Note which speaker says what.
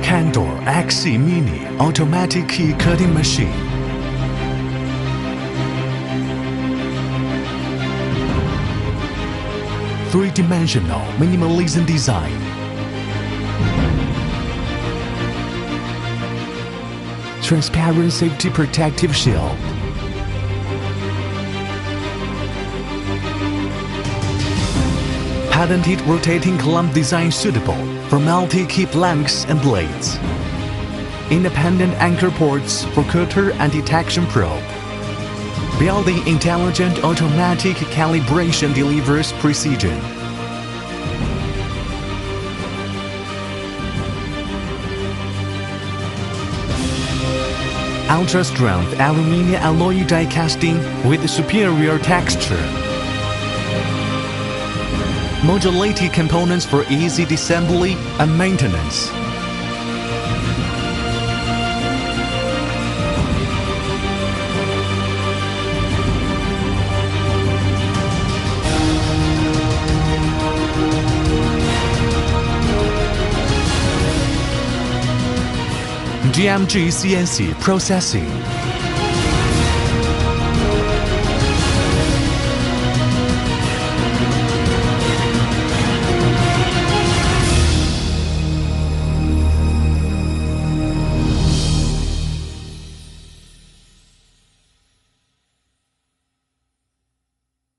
Speaker 1: Condor XC Mini automatic key cutting machine. Three-dimensional minimalism design. Transparent safety protective shield. Patented rotating clamp design suitable for multi-key blanks and blades. Independent anchor ports for cutter and detection probe. Built-in intelligent automatic calibration delivers precision. Ultra-strength aluminum alloy die casting with superior texture. Modulated components for easy disassembly and maintenance. GMG CNC processing.